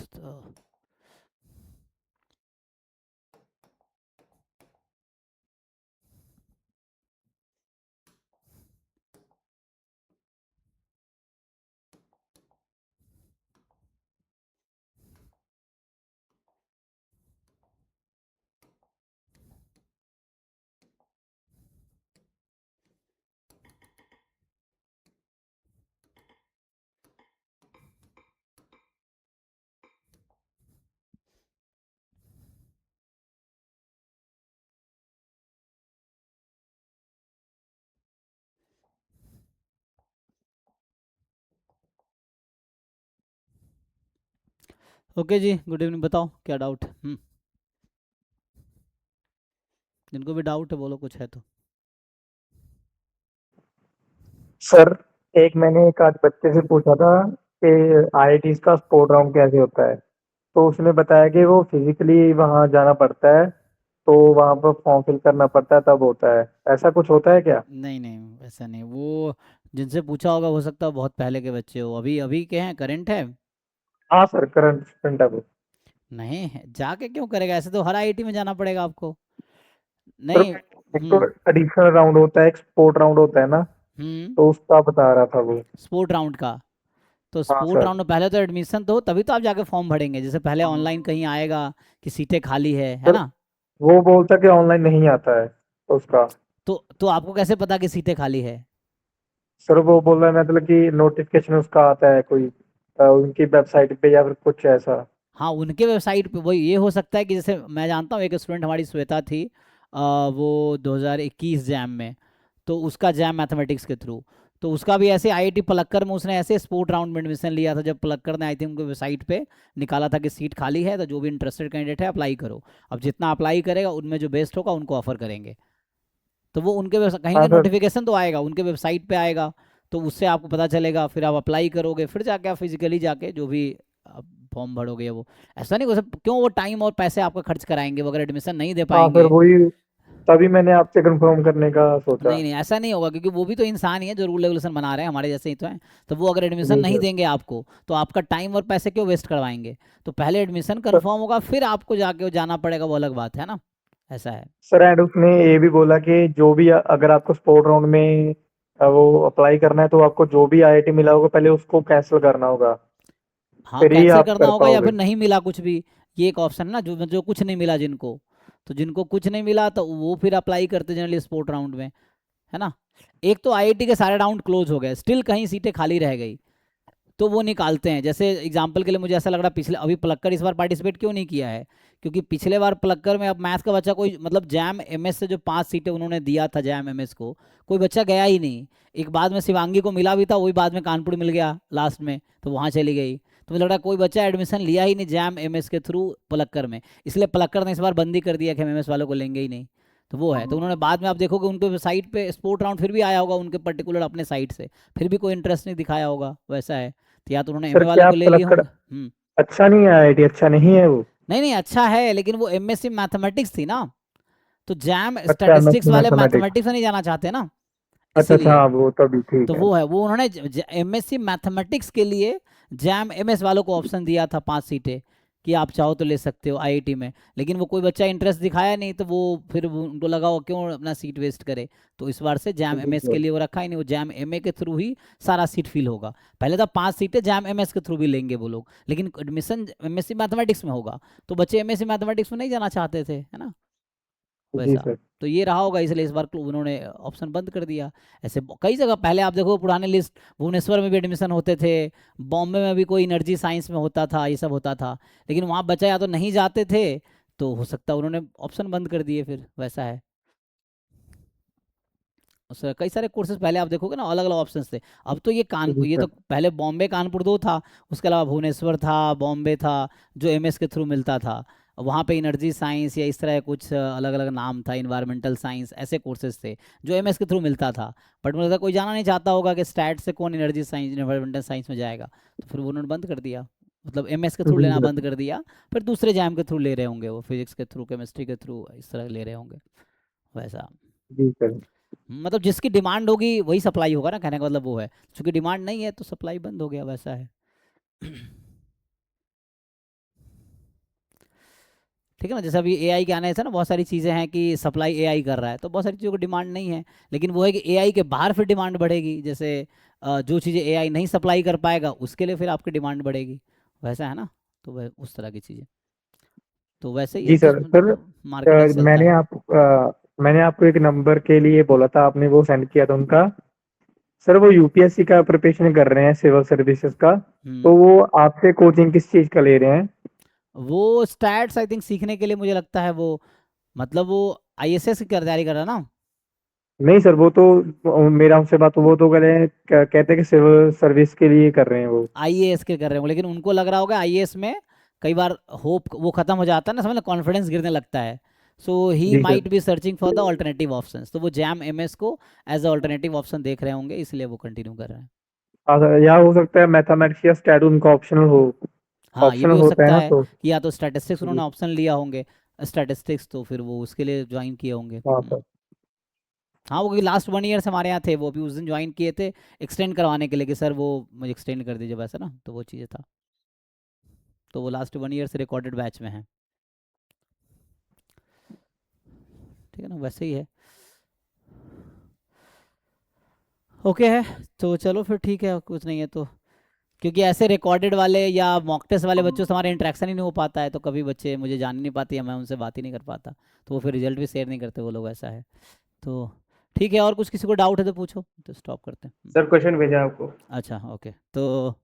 तो ओके जी, good evening. बताओ क्या डाउट है? जिनको भी डाउट है बोलो, कुछ है तो। सर, एक मैंने एक आज बच्चे से पूछा था कि आईआईटीज का स्पोर्ट राउंड कैसे होता है। तो उसने बताया कि वो फिजिकली वहां जाना पड़ता है, तो वहां पर फॉर्म फिल करना पड़ता है, तब होता है। ऐसा कुछ होता है क्या? नहीं नहीं, ऐसा नहीं। वो जिनसे पूछा होगा हो सकता है बहुत पहले के बच्चे हो। अभी अभी के हैं, करंट है? हाँ सर, करंट स्टूडेंट है वो। नहीं जाके क्यों करेगा? ऐसे तो हर आईआईटी में जाना पड़ेगा आपको। सर, नहीं। एक तो एडिशनल राउंड होता है, एक स्पोर्ट राउंड होता है ना, हम्म। तो उसका बता रहा था वो। स्पोर्ट राउंड का? तो हाँ स्पोर्ट सर। राउंड में पहले तो एडमिशन तो हो, तभी तो आप जाके फॉर्म भरेंगे। जैसे पहले ऑनलाइन कहीं आएगा कि सीटें खाली है सर, ना? वो बोलता कि ऑनलाइन नहीं आता है तो उसका। तो आपको कैसे पता कि सीटें खाली है? सर, वो बोल रहा है मतलब कि नोटिफिकेशन उसका आता है कोई, उनकी वेबसाइट पे या फिर कुछ ऐसा। हाँ, उनके वेबसाइट पे वही ये हो सकता है कि जैसे मैं जानता हूँ एक स्टूडेंट हमारी श्वेता थी, वो 2021 जैम में, तो उसका जैम मैथमेटिक्स के थ्रू, तो उसका भी ऐसे आईआईटी पलक्कर में उसने ऐसे स्पोर्ट राउंड में एडमिशन लिया था। जब पलक्कर ने आई थिंक उनके वेबसाइट पे निकाला था कि सीट खाली है, तो जो भी इंटरेस्टेड कैंडिडेट है अप्लाई करो। अब जितना अप्लाई करेगा उनमें जो बेस्ट होगा उनको ऑफर करेंगे। तो वो उनके कहीं ना हाँ कहीं सर। नोटिफिकेशन तो आएगा, उनके वेबसाइट पे आएगा। तो उससे आपको पता चलेगा, फिर आप अप्लाई करोगे, फिर जाके आप फिजिकली जाके जो भी फॉर्म भरोगे वो। ऐसा नहीं हो सकता, क्यों वो टाइम और पैसे आपका खर्च कराएंगे वो अगर एडमिशन नहीं दे हाँ सर, पाएंगे? वही तभी मैंने आपसे कंफर्म करने का सोचा। नहीं नहीं, ऐसा नहीं होगा, क्योंकि वो भी तो इंसान ही है जो रूल रेगुलेशन बना रहे हैं, हमारे जैसे ही तो हैं। तो वो अगर एडमिशन जी नहीं सर। देंगे आपको, तो आपका टाइम और पैसे क्यों वेस्ट करवाएंगे? तो पहले एडमिशन सर, कंफर्म होगा, फिर आपको जाके जाना पड़ेगा, वो अलग बात है ना। ऐसा है। सर एंड उसने ये भी बोला कि जो भी अगर आपको स्पोर्ट राउंड में वो अप्लाई करना है, तो आपको जो भी आईआईटी मिला होगा पहले उसको कैंसिल करना होगा, हाँ, फिर ही कैंसिल आप करना कर होगा या पाओगे। फिर नहीं मिला कुछ भी। ये एक ऑप्शन है ना, जो जो कुछ नहीं मिला जिनको। तो जिनको कुछ नहीं मिला तो वो फिर अप्लाई करते जनरली स्पोर्ट राउंड में, है ना। एक तो आईआईटी के सारे राउंड क्लोज हो गए, स्टिल कहीं सीटें खाली रह गई, तो वो निकालते हैं। जैसे एग्जाम्पल के लिए मुझे ऐसा लग रहा है पिछले अभी पलक्कर इस बार पार्टिसिपेट क्यों नहीं किया है, क्योंकि पिछले बार पलक्कर में अब मैथ्स का बच्चा कोई, मतलब जैम एमएस से जो 5 सीटें उन्होंने दिया था जैम एमएस को, कोई बच्चा गया ही नहीं। एक बाद में शिवांगी को मिला भी था, वही बाद में कानपुर मिल गया लास्ट में, तो वहाँ चली गई। तो मुझे लग रहा है कोई बच्चा एडमिशन लिया ही नहीं जैम एमएस के थ्रू पलक्कर में, इसलिए पलक्कर ने इस बार बंदी कर दिया कि हम एमएस वालों को लेंगे ही नहीं। तो वो है, तो उन्होंने बाद में आप देखोगे उनके साइट पे स्पोर्ट राउंड फिर भी आया होगा उनके पर्टिकुलर अपने साइट से, फिर भी कोई इंटरेस्ट नहीं दिखाया होगा, वैसा है। तो या तो उन्होंने सर, एमए वालों क्या को ले लिए पलक्कड़ होंगे। अच्छा नहीं है? आईआईटी अच्छा नहीं है वो? नहीं नहीं, अच्छा है, लेकिन वो एमएससी मैथमेटिक्स थी ना, तो जैम अच्छा, स्टैटिस्टिक्स वाले मैथमेटिक्स। मैथमेटिक्स में नहीं जाना चाहते ना, अच्छा अच्छा, इसीलिए। हाँ वो तभी ठीक तो है। वो है, वो उन्होंने एमएससी मैथमेटिक्स के लिए जैम एमएस वालों को ऑप्शन दिया था 5 सीटें, कि आप चाहो तो ले सकते हो आईआईटी में। लेकिन वो कोई बच्चा इंटरेस्ट दिखाया नहीं, तो वो फिर उनको लगा वो क्यों अपना सीट वेस्ट करे। तो इस बार से जैम जी एमएस के सर। लिए वो रखा ही नहीं, वो जैम एमए के थ्रू ही सारा सीट फिल होगा। पहले तो 5 सीटें जैम एमएस के थ्रू भी लेंगे वो लोग, लेकिन एडमिशन एमएससी मैथमेटिक्स में होगा। तो बच्चे एमएससी मैथमेटिक्स में नहीं जाना चाहते थे, है ना, जी वैसा। सर। तो ये रहा होगा, इसलिए इस बार उन्होंने ऑप्शन बंद कर दिया। ऐसे कई जगह पहले आप देखो पुराने लिस्ट, भुवनेश्वर में भी एडमिशन होते थे, बॉम्बे में भी कोई एनर्जी साइंस में होता था, ये सब होता था। लेकिन वहाँ बच्चा या तो नहीं जाते थे, तो हो सकता है उन्होंने ऑप्शन बंद कर दिए, फिर वैसा है। उस कई सारे कोर्सेज पहले आप देखोगे ना अलग अलग ऑप्शन थे। अब तो ये जी कानपुर, ये तो सर। पहले बॉम्बे कानपुर दो था, उसके अलावा भुवनेश्वर था, बॉम्बे था, जो एमएस के थ्रू मिलता था। वहाँ पे एनर्जी साइंस या इस तरह कुछ अलग अलग नाम था, इन्वायरमेंटल साइंस, ऐसे कोर्सेज थे जो एमएस के थ्रू मिलता था। बट मुझे लगता है कोई जाना नहीं चाहता होगा कि स्टैट से कौन एनर्जी साइंस इन्वायरमेंटल साइंस में जाएगा, तो फिर वो उन्होंने बंद कर दिया, मतलब एमएस के थ्रू जी लेना सर। बंद कर दिया। फिर दूसरे जैम के थ्रू ले रहे होंगे, वो फिजिक्स के थ्रू, केमिस्ट्री के थ्रू, इस तरह ले रहे होंगे, वैसा। जी सर। मतलब जिसकी डिमांड होगी वही सप्लाई होगा ना, कहने का मतलब वो है। क्योंकि डिमांड नहीं है तो सप्लाई बंद हो गया, वैसा है। ठीक है ना, जैसे अभी एआई के आने से ना बहुत सारी चीज़ें हैं कि सप्लाई एआई कर रहा है, तो बहुत सारी चीज़ों को डिमांड नहीं है, लेकिन वो है कि एआई के बाहर फिर डिमांड बढ़ेगी, जैसे जो चीज़ें एआई नहीं सप्लाई कर पाएगा उसके लिए फिर आपकी डिमांड बढ़ेगी, वैसा है ना। तो वह उस तरह की चीज़ें, तो वैसे ही है जी कि सर। सर मार्केट ऐसे चलता है। मैंने आपको एक नंबर के लिए बोला था, आपने वो सेंड किया था उनका। सर वो यूपीएससी का प्रिपरेशन कर रहे हैं, सिविल सर्विसेज का। तो हम्म। वो आपसे कोचिंग किस चीज़ का ले रहे हैं? वो स्टैट्स आई थिंक सीखने के लिए मुझे लगता है, वो मतलब वो आईएसएस की तैयारी कर रहा है ना। नहीं सर, वो तो मेरा उनसे बात, वो तो कह रहे हैं, कहते हैं कि सिविल सर्विस के लिए कर रहे हैं वो। आईएएस के कर रहे हो, लेकिन उनको लग रहा होगा आईएएस में कई बार होप वो खत्म हो जाता है ना, समझ लो कॉन्फिडेंस गिरने लगता है। सो ही जी sir. Might be searching for the alternative options, तो वो जैम एमएस को एज अ ऑल्टरनेटिव ऑप्शन देख रहे होंगे, इसलिए वो कंटिन्यू कर रहे हैं। या हो सकता है मैथमेटिक्स या स्टैट उनका ऑप्शनल हो। हाँ ये भी ऑप्शनल हो होता है सकता ना है तो। कि या तो स्टैटिस्टिक्स जी। उन्होंने ऑप्शन लिया होंगे, स्टैटिस्टिक्स, तो फिर वो उसके लिए ज्वाइन किए होंगे। हाँ सर। हाँ वो लास्ट 1 ईयर से हमारे यहाँ थे, वो भी उस दिन ज्वाइन किए थे एक्सटेंड करवाने के लिए कि सर वो मुझे एक्सटेंड कर दीजिए वैसा ना, तो वो चीज़ें था, तो वो लास्ट 1 ईयर से रिकॉर्डेड बैच में है। ठीक है ना, वैसे ही है। ओके है, तो चलो फिर ठीक है, कुछ नहीं है तो, क्योंकि ऐसे रिकॉर्डेड वाले या मॉक टेस्ट वाले बच्चों से हमारा इंटरेक्शन ही नहीं हो पाता है, तो कभी बच्चे मुझे जान ही नहीं पाते या मैं उनसे बात ही नहीं कर पाता, तो वो फिर रिजल्ट भी शेयर नहीं करते वो लोग, ऐसा है। तो ठीक है, और कुछ किसी को डाउट है तो पूछो, तो स्टॉप करते हैं। सर क्वेश्चन भेजा आपको। अच्छा ओके, तो